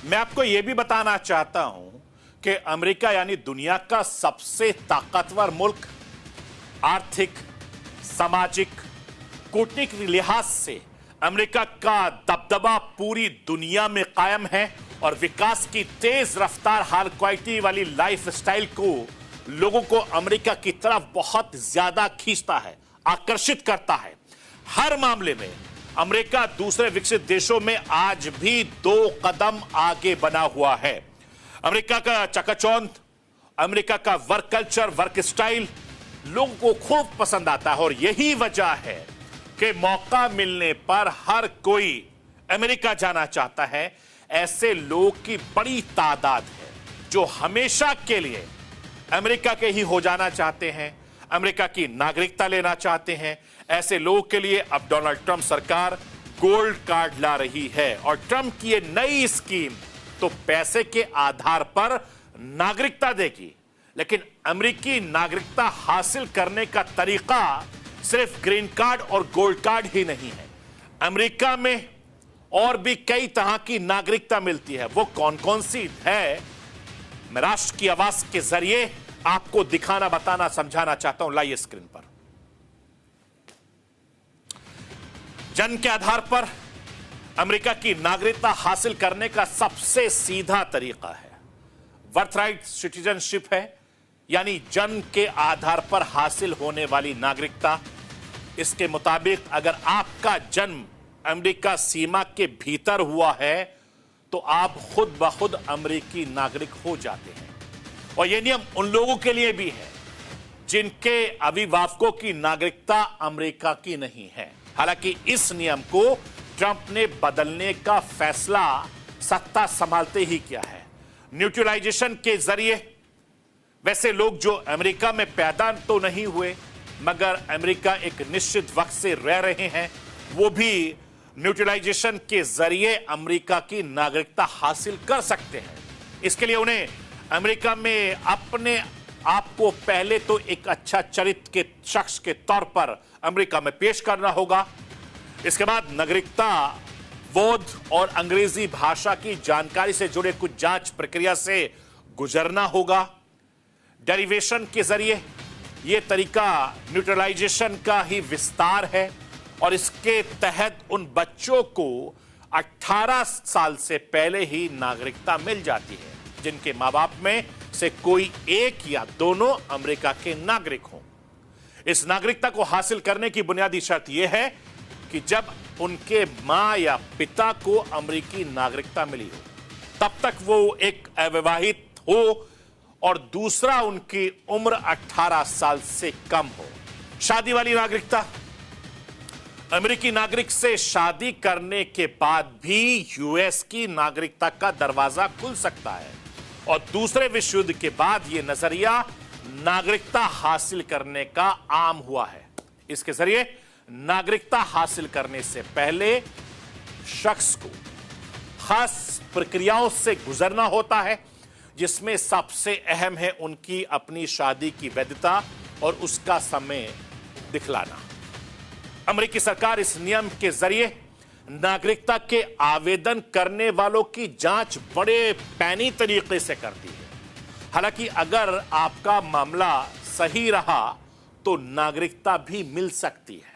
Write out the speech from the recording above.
मैं आपको यह भी बताना चाहता हूं कि अमेरिका यानी दुनिया का सबसे ताकतवर मुल्क आर्थिक, सामाजिक, कूटनीतिक लिहाज से अमेरिका का दबदबा पूरी दुनिया में कायम है और विकास की तेज रफ्तार हाई क्वालिटी वाली लाइफ स्टाइल को लोगों को अमेरिका की तरफ बहुत ज्यादा खींचता है, आकर्षित करता है। हर मामले में अमेरिका दूसरे विकसित देशों में आज भी 2 कदम आगे बना हुआ है। अमेरिका का चकाचौंध, अमेरिका का वर्क कल्चर, वर्क स्टाइल लोगों को खूब पसंद आता है और यही वजह है कि मौका मिलने पर हर कोई अमेरिका जाना चाहता है। ऐसे लोगों की बड़ी तादाद है जो हमेशा के लिए अमेरिका के ही हो जाना चाहते हैं, अमेरिका की नागरिकता लेना चाहते हैं। ऐसे लोगों के लिए अब डोनाल्ड ट्रंप सरकार गोल्ड कार्ड ला रही है और ट्रंप की ये नई स्कीम तो पैसे के आधार पर नागरिकता देगी, लेकिन अमेरिकी नागरिकता हासिल करने का तरीका सिर्फ ग्रीन कार्ड और गोल्ड कार्ड ही नहीं है। अमेरिका में और भी कई तरह की नागरिकता मिलती है। वो कौन कौन सी है, मैं राष्ट्र की आवाज के जरिए आपको दिखाना, बताना, समझाना चाहता हूं। लाइए स्क्रीन पर। जन्म के आधार पर अमेरिका की नागरिकता हासिल करने का सबसे सीधा तरीका है बर्थराइट सिटीजनशिप है, यानी जन्म के आधार पर हासिल होने वाली नागरिकता। इसके मुताबिक अगर आपका जन्म अमेरिका सीमा के भीतर हुआ है तो आप खुद ब खुद अमेरिकी नागरिक हो जाते हैं। और यह नियम उन लोगों के लिए भी है जिनके अभिभावकों की नागरिकता अमेरिका की नहीं है। हालांकि इस नियम को ट्रंप ने बदलने का फैसला सत्ता संभालते ही किया है। न्यूट्रलाइजेशन के जरिए वैसे लोग जो अमेरिका में पैदा तो नहीं हुए मगर अमेरिका एक निश्चित वक्त से रह रहे हैं, वो भी न्यूट्रलाइजेशन के जरिए अमेरिका की नागरिकता हासिल कर सकते हैं। इसके लिए उन्हें अमेरिका में अपने आप को पहले तो एक अच्छा चरित्र के शख्स के तौर पर अमेरिका में पेश करना होगा। इसके बाद नागरिकता बोध और अंग्रेजी भाषा की जानकारी से जुड़े कुछ जांच प्रक्रिया से गुजरना होगा। डेरिवेशन के जरिए यह तरीका न्यूट्रलाइजेशन का ही विस्तार है और इसके तहत उन बच्चों को 18 साल से पहले ही नागरिकता मिल जाती है जिनके मां बाप में से कोई एक या दोनों अमेरिका के नागरिक हों। इस नागरिकता को हासिल करने की बुनियादी शर्त यह है कि जब उनके मां या पिता को अमेरिकी नागरिकता मिली हो तब तक वो एक अविवाहित हो और दूसरा उनकी उम्र 18 साल से कम हो। शादी वाली नागरिकता, अमेरिकी नागरिक से शादी करने के बाद भी यूएस की नागरिकता का दरवाजा खुल सकता है और दूसरे विश्व युद्ध के बाद यह नजरिया नागरिकता हासिल करने का आम हुआ है। इसके जरिए नागरिकता हासिल करने से पहले शख्स को खास प्रक्रियाओं से गुजरना होता है जिसमें सबसे अहम है उनकी अपनी शादी की वैधता और उसका समय दिखलाना। अमेरिकी सरकार इस नियम के जरिए नागरिकता के आवेदन करने वालों की जांच बड़े पैनी तरीके से करती है। हालांकि अगर आपका मामला सही रहा तो नागरिकता भी मिल सकती है।